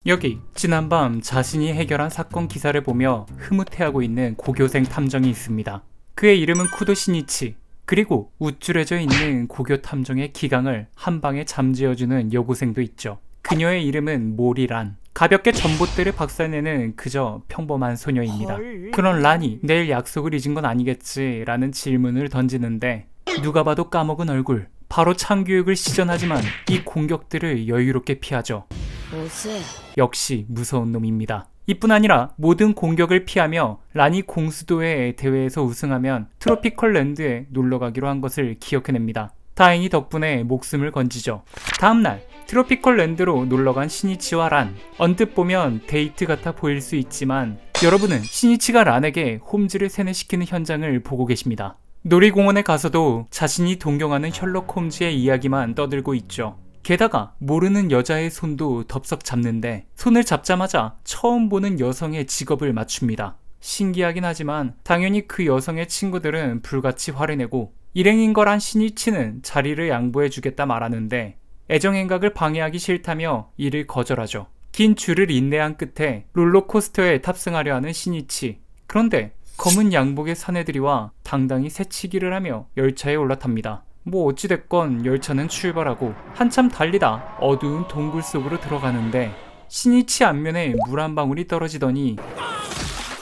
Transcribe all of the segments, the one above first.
여기 지난밤 자신이 해결한 사건 기사를 보며 흐뭇해하고 있는 고교생 탐정이 있습니다. 그의 이름은 쿠도 시니치. 그리고 우쭐해져 있는 고교 탐정의 기강을 한 방에 잠재워주는 여고생도 있죠. 그녀의 이름은 모리란. 가볍게 전봇대를 박살내는 그저 평범한 소녀입니다. 그런 란이 내일 약속을 잊은 건 아니겠지 라는 질문을 던지는데 누가 봐도 까먹은 얼굴, 바로 창교육을 시전하지만 이 공격들을 여유롭게 피하죠. 역시 무서운 놈입니다. 이뿐 아니라 모든 공격을 피하며 란이 공수도회 대회에서 우승하면 트로피컬 랜드에 놀러가기로 한 것을 기억해냅니다. 다행히 덕분에 목숨을 건지죠. 다음날 트로피컬 랜드로 놀러간 시니치와 란. 언뜻 보면 데이트 같아 보일 수 있지만 여러분은 시니치가 란에게 홈즈를 세뇌시키는 현장을 보고 계십니다. 놀이공원에 가서도 자신이 동경하는 셜록 홈즈의 이야기만 떠들고 있죠. 게다가 모르는 여자의 손도 덥석 잡는데 손을 잡자마자 처음 보는 여성의 직업을 맞춥니다. 신기하긴 하지만 당연히 그 여성의 친구들은 불같이 화를 내고 일행인 걸 한 시니치는 자리를 양보해주겠다 말하는데 애정행각을 방해하기 싫다며 이를 거절하죠. 긴 줄을 인내한 끝에 롤러코스터에 탑승하려 하는 시니치. 그런데 검은 양복의 사내들이와 당당히 새치기를 하며 열차에 올라탑니다. 뭐 어찌됐건 열차는 출발하고 한참 달리다 어두운 동굴 속으로 들어가는데 시니치 앞면에 물 한 방울이 떨어지더니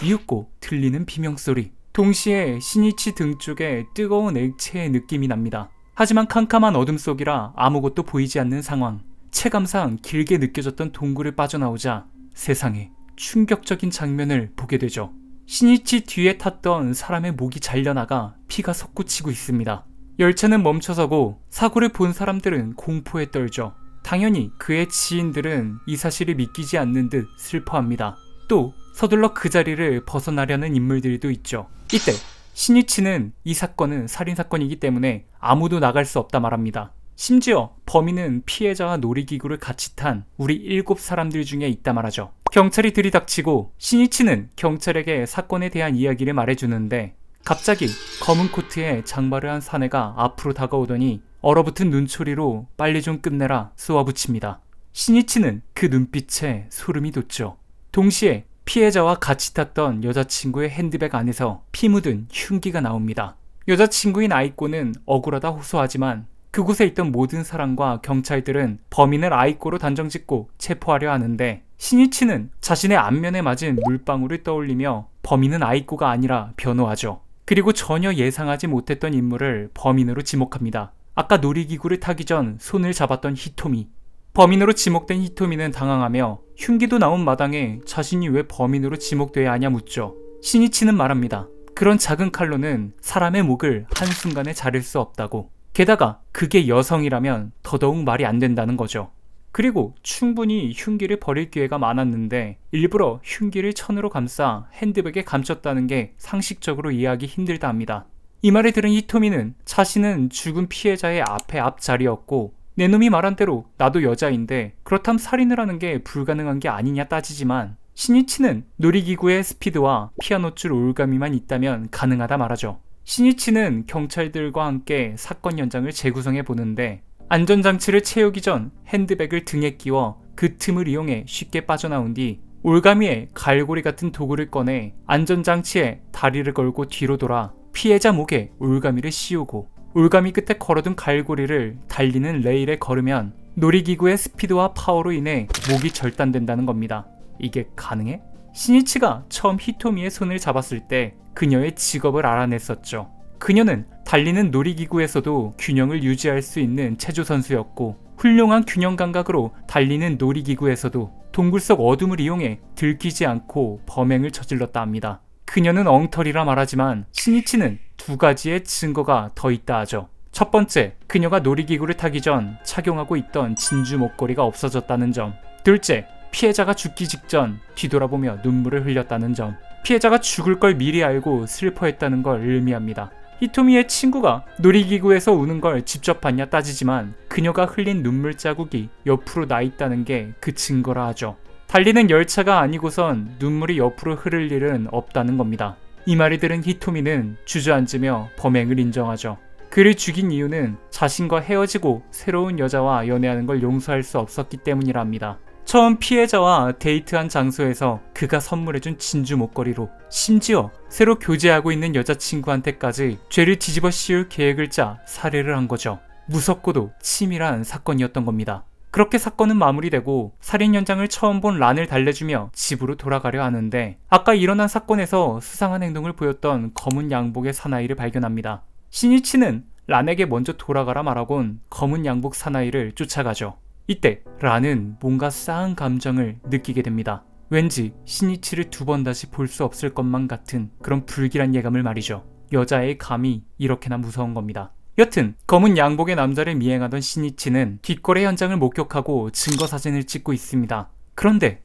미웃고 들리는 비명소리. 동시에 시니치 등 쪽에 뜨거운 액체의 느낌이 납니다. 하지만 캄캄한 어둠 속이라 아무것도 보이지 않는 상황. 체감상 길게 느껴졌던 동굴을 빠져나오자 세상에 충격적인 장면을 보게 되죠. 시니치 뒤에 탔던 사람의 목이 잘려나가 피가 솟구치고 있습니다. 열차는 멈춰서고 사고를 본 사람들은 공포에 떨죠. 당연히 그의 지인들은 이 사실을 믿기지 않는 듯 슬퍼합니다. 또 서둘러 그 자리를 벗어나려는 인물들도 있죠. 이때 시니치는 이 사건은 살인사건이기 때문에 아무도 나갈 수 없다 말합니다. 심지어 범인은 피해자와 놀이기구를 같이 탄 우리 7사람들 중에 있다 말하죠. 경찰이 들이닥치고 시니치는 경찰에게 사건에 대한 이야기를 말해주는데 갑자기 검은 코트에 장발을 한 사내가 앞으로 다가오더니 얼어붙은 눈초리로 빨리 좀 끝내라 쏘아붙입니다. 시니치는 그 눈빛에 소름이 돋죠. 동시에 피해자와 같이 탔던 여자친구의 핸드백 안에서 피 묻은 흉기가 나옵니다. 여자친구인 아이코는 억울하다 호소하지만 그곳에 있던 모든 사람과 경찰들은 범인을 아이코로 단정짓고 체포하려 하는데 시니치는 자신의 안면에 맞은 물방울을 떠올리며 범인은 아이코가 아니라 변호하죠. 그리고 전혀 예상하지 못했던 인물을 범인으로 지목합니다. 아까 놀이기구를 타기 전 손을 잡았던 히토미. 범인으로 지목된 히토미는 당황하며 흉기도 나온 마당에 자신이 왜 범인으로 지목돼야 하냐 묻죠. 시니치는 말합니다. 그런 작은 칼로는 사람의 목을 한순간에 자를 수 없다고. 게다가 그게 여성이라면 더더욱 말이 안 된다는 거죠. 그리고 충분히 흉기를 버릴 기회가 많았는데 일부러 흉기를 천으로 감싸 핸드백에 감췄다는 게 상식적으로 이해하기 힘들다 합니다. 이 말을 들은 히토미는 자신은 죽은 피해자의 앞에 앞자리였고 내 놈이 말한 대로 나도 여자인데 그렇다면 살인을 하는 게 불가능한 게 아니냐 따지지만 시니치는 놀이기구의 스피드와 피아노줄 올가미만 있다면 가능하다 말하죠. 시니치는 경찰들과 함께 사건 현장을 재구성해 보는데 안전장치를 채우기 전 핸드백을 등에 끼워 그 틈을 이용해 쉽게 빠져나온 뒤 올가미에 갈고리 같은 도구를 꺼내 안전장치에 다리를 걸고 뒤로 돌아 피해자 목에 올가미를 씌우고 올가미 끝에 걸어둔 갈고리를 달리는 레일에 걸으면 놀이기구의 스피드와 파워로 인해 목이 절단된다는 겁니다. 이게 가능해? 시니치가 처음 히토미의 손을 잡았을 때 그녀의 직업을 알아냈었죠. 그녀는 달리는 놀이기구에서도 균형을 유지할 수 있는 체조선수였고 훌륭한 균형 감각으로 달리는 놀이기구에서도 동굴 속 어둠을 이용해 들키지 않고 범행을 저질렀다 합니다. 그녀는 엉터리라 말하지만 시니치는 2가지의 증거가 더 있다 하죠. 첫 번째, 그녀가 놀이기구를 타기 전 착용하고 있던 진주 목걸이가 없어졌다는 점. 둘째, 피해자가 죽기 직전 뒤돌아보며 눈물을 흘렸다는 점. 피해자가 죽을 걸 미리 알고 슬퍼했다는 걸 의미합니다. 히토미의 친구가 놀이기구에서 우는 걸 직접 봤냐 따지지만 그녀가 흘린 눈물 자국이 옆으로 나 있다는 게 그 증거라 하죠. 달리는 열차가 아니고선 눈물이 옆으로 흐를 일은 없다는 겁니다. 이 말을 들은 히토미는 주저앉으며 범행을 인정하죠. 그를 죽인 이유는 자신과 헤어지고 새로운 여자와 연애하는 걸 용서할 수 없었기 때문이라 합니다. 처음 피해자와 데이트한 장소에서 그가 선물해준 진주 목걸이로 심지어 새로 교제하고 있는 여자친구한테까지 죄를 뒤집어 씌울 계획을 짜 살해를 한 거죠. 무섭고도 치밀한 사건이었던 겁니다. 그렇게 사건은 마무리되고 살인 현장을 처음 본 란을 달래주며 집으로 돌아가려 하는데 아까 일어난 사건에서 수상한 행동을 보였던 검은 양복의 사나이를 발견합니다. 시니치는 란에게 먼저 돌아가라 말하곤 검은 양복 사나이를 쫓아가죠. 이때 란은 뭔가 싸한 감정을 느끼게 됩니다. 왠지 시니치를 두 번 다시 볼 수 없을 것만 같은 그런 불길한 예감을 말이죠. 여자의 감이 이렇게나 무서운 겁니다. 여튼 검은 양복의 남자를 미행하던 시니치는 뒷거래 현장을 목격하고 증거 사진을 찍고 있습니다. 그런데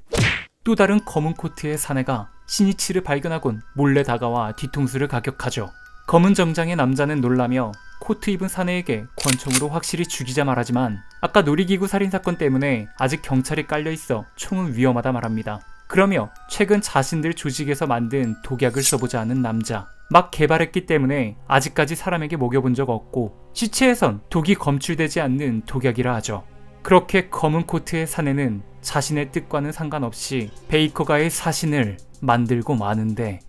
또 다른 검은 코트의 사내가 시니치를 발견하곤 몰래 다가와 뒤통수를 가격하죠. 검은 정장의 남자는 놀라며 코트 입은 사내에게 권총으로 확실히 죽이자 말하지만 아까 놀이기구 살인사건 때문에 아직 경찰이 깔려있어 총은 위험하다 말합니다. 그러며 최근 자신들 조직에서 만든 독약을 써보자 하는 남자, 막 개발했기 때문에 아직까지 사람에게 먹여본 적 없고 시체에선 독이 검출되지 않는 독약이라 하죠. 그렇게 검은 코트의 사내는 자신의 뜻과는 상관없이 베이커가의 사신을 만들고 마는데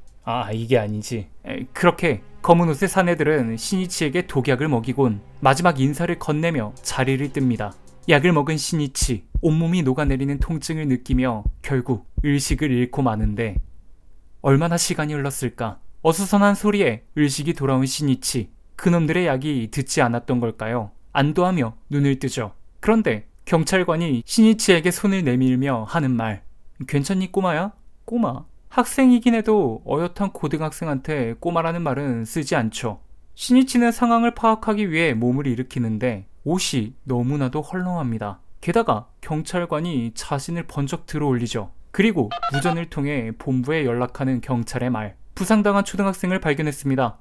이게 아니지. 그렇게 검은 옷의 사내들은 시니치에게 독약을 먹이곤 마지막 인사를 건네며 자리를 뜹니다. 약을 먹은 시니치, 온몸이 녹아내리는 통증을 느끼며 결국 의식을 잃고 마는데 얼마나 시간이 흘렀을까? 어수선한 소리에 의식이 돌아온 시니치, 그놈들의 약이 듣지 않았던 걸까요? 안도하며 눈을 뜨죠. 그런데 경찰관이 시니치에게 손을 내밀며 하는 말, 괜찮니 꼬마야? 꼬마? 학생이긴 해도 어엿한 고등학생한테 꼬마라는 말은 쓰지 않죠. 시니치는 상황을 파악하기 위해 몸을 일으키는데 옷이 너무나도 헐렁합니다. 게다가 경찰관이 자신을 번쩍 들어올리죠. 그리고 무전을 통해 본부에 연락하는 경찰의 말, 부상당한 초등학생을 발견했습니다.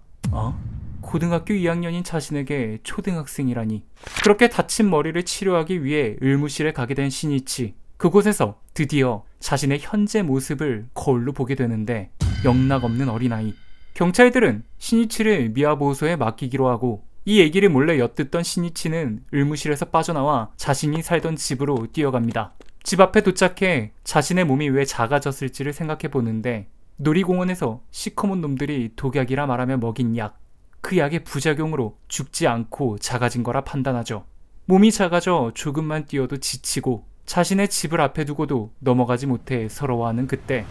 고등학교 2학년인 자신에게 초등학생이라니. 그렇게 다친 머리를 치료하기 위해 의무실에 가게 된 시니치. 그곳에서 드디어 자신의 현재 모습을 거울로 보게 되는데 영락없는 어린아이. 경찰들은 시니치를 미아보호소에 맡기기로 하고 이 얘기를 몰래 엿듣던 시니치는 의무실에서 빠져나와 자신이 살던 집으로 뛰어갑니다. 집 앞에 도착해 자신의 몸이 왜 작아졌을지를 생각해 보는데 놀이공원에서 시커먼 놈들이 독약이라 말하며 먹인 약, 그 약의 부작용으로 죽지 않고 작아진 거라 판단하죠. 몸이 작아져 조금만 뛰어도 지치고 자신의 집을 앞에 두고도 넘어가지 못해 서러워하는 그때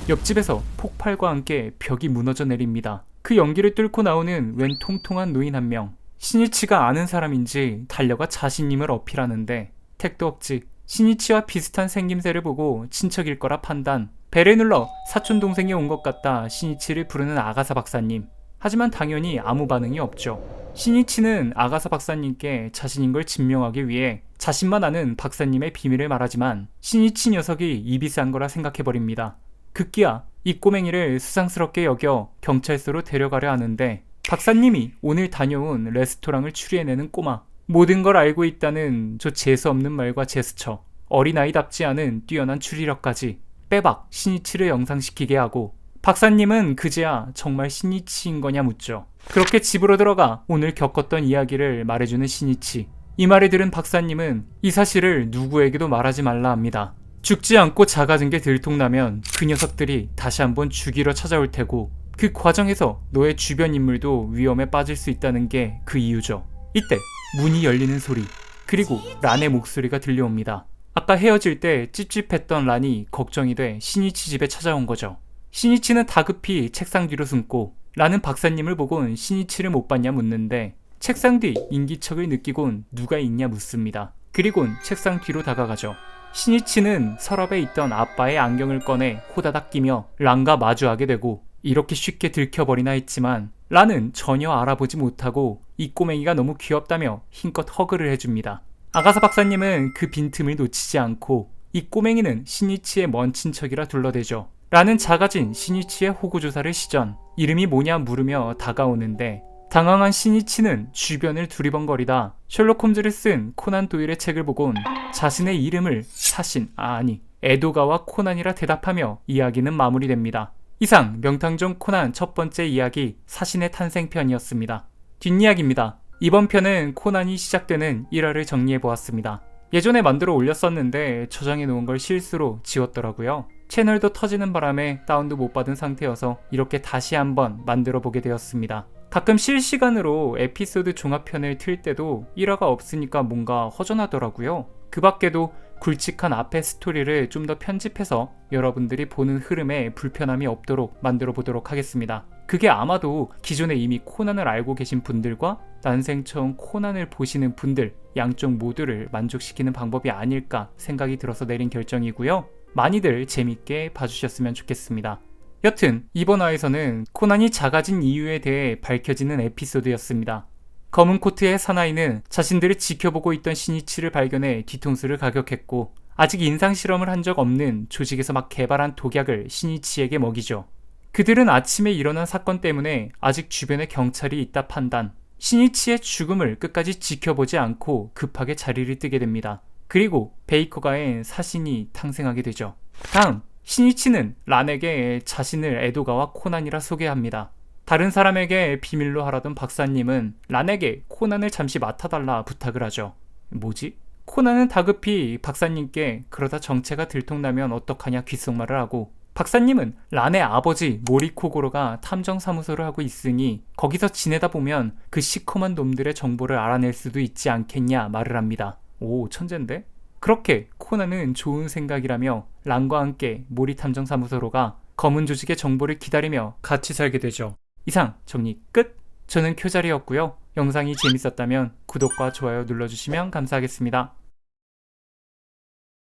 옆집에서 폭발과 함께 벽이 무너져 내립니다. 그 연기를 뚫고 나오는 웬 통통한 노인 한 명. 시니치가 아는 사람인지 달려가 자신임을 어필하는데 택도 없지. 시니치와 비슷한 생김새를 보고 친척일 거라 판단. 배를 눌러 사촌 동생이 온 것 같다 시니치를 부르는 아가사 박사님. 하지만 당연히 아무 반응이 없죠. 시니치는 아가사 박사님께 자신인 걸 증명하기 위해 자신만 아는 박사님의 비밀을 말하지만 시니치 녀석이 입이 싼 거라 생각해버립니다. 급기야 이 꼬맹이를 수상스럽게 여겨 경찰서로 데려가려 하는데 박사님이 오늘 다녀온 레스토랑을 추리해내는 꼬마, 모든 걸 알고 있다는 저 재수없는 말과 제스처, 어린아이답지 않은 뛰어난 추리력까지 빼박 시니치를 영상시키게 하고 박사님은 그제야 정말 시니치인 거냐 묻죠. 그렇게 집으로 들어가 오늘 겪었던 이야기를 말해주는 시니치. 이 말을 들은 박사님은 이 사실을 누구에게도 말하지 말라 합니다. 죽지 않고 작아진 게 들통나면 그 녀석들이 다시 한번 죽이러 찾아올 테고 그 과정에서 너의 주변 인물도 위험에 빠질 수 있다는 게 그 이유죠. 이때 문이 열리는 소리, 그리고 란의 목소리가 들려옵니다. 아까 헤어질 때 찝찝했던 란이 걱정이 돼 시니치 집에 찾아온 거죠. 시니치는 다급히 책상 뒤로 숨고 란은 박사님을 보곤 시니치를 못 봤냐 묻는데 책상 뒤 인기척을 느끼곤 누가 있냐 묻습니다. 그리곤 책상 뒤로 다가가죠. 시니치는 서랍에 있던 아빠의 안경을 꺼내 호다닥 끼며 란과 마주하게 되고 이렇게 쉽게 들켜버리나 했지만 란은 전혀 알아보지 못하고 이 꼬맹이가 너무 귀엽다며 힘껏 허그를 해줍니다. 아가사 박사님은 그 빈틈을 놓치지 않고 이 꼬맹이는 시니치의 먼 친척이라 둘러대죠. 란은 작아진 시니치의 호구조사를 시전, 이름이 뭐냐 물으며 다가오는데 당황한 시니치는 주변을 두리번거리다 셜록 홈즈를 쓴 코난 도일의 책을 보곤 자신의 이름을 사신, 에도가와 코난이라 대답하며 이야기는 마무리됩니다. 이상 명탐정 코난 첫 번째 이야기 사신의 탄생편이었습니다. 뒷이야기입니다. 이번 편은 코난이 시작되는 1화를 정리해보았습니다. 예전에 만들어 올렸었는데 저장해 놓은 걸 실수로 지웠더라고요. 채널도 터지는 바람에 다운도 못 받은 상태여서 이렇게 다시 한번 만들어 보게 되었습니다. 가끔 실시간으로 에피소드 종합편을 틀 때도 1화가 없으니까 뭔가 허전하더라고요. 그 밖에도 굵직한 앞의 스토리를 좀 더 편집해서 여러분들이 보는 흐름에 불편함이 없도록 만들어 보도록 하겠습니다. 그게 아마도 기존에 이미 코난을 알고 계신 분들과 난생 처음 코난을 보시는 분들 양쪽 모두를 만족시키는 방법이 아닐까 생각이 들어서 내린 결정이고요. 많이들 재밌게 봐주셨으면 좋겠습니다. 여튼 이번 화에서는 코난이 작아진 이유에 대해 밝혀지는 에피소드였습니다. 검은 코트의 사나이는 자신들을 지켜보고 있던 시니치를 발견해 뒤통수를 가격했고 아직 인상실험을 한 적 없는 조직에서 막 개발한 독약을 시니치에게 먹이죠. 그들은 아침에 일어난 사건 때문에 아직 주변에 경찰이 있다 판단, 시니치의 죽음을 끝까지 지켜보지 않고 급하게 자리를 뜨게 됩니다. 그리고 베이커가엔 사신이 탄생하게 되죠. 다음, 시니치는 란에게 자신을 에도가와 코난이라 소개합니다. 다른 사람에게 비밀로 하라던 박사님은 란에게 코난을 잠시 맡아달라 부탁을 하죠. 뭐지? 코난은 다급히 박사님께 그러다 정체가 들통나면 어떡하냐 귓속말을 하고, 박사님은 란의 아버지 모리코고로가 탐정사무소를 하고 있으니 거기서 지내다 보면 그 시커먼 놈들의 정보를 알아낼 수도 있지 않겠냐 말을 합니다. 오, 천재인데? 그렇게 코난은 좋은 생각이라며 란과 함께 모리 탐정사무소로 가 검은 조직의 정보를 기다리며 같이 살게 되죠. 이상 정리 끝! 저는 쿄자리였고요. 영상이 재밌었다면 구독과 좋아요 눌러주시면 감사하겠습니다.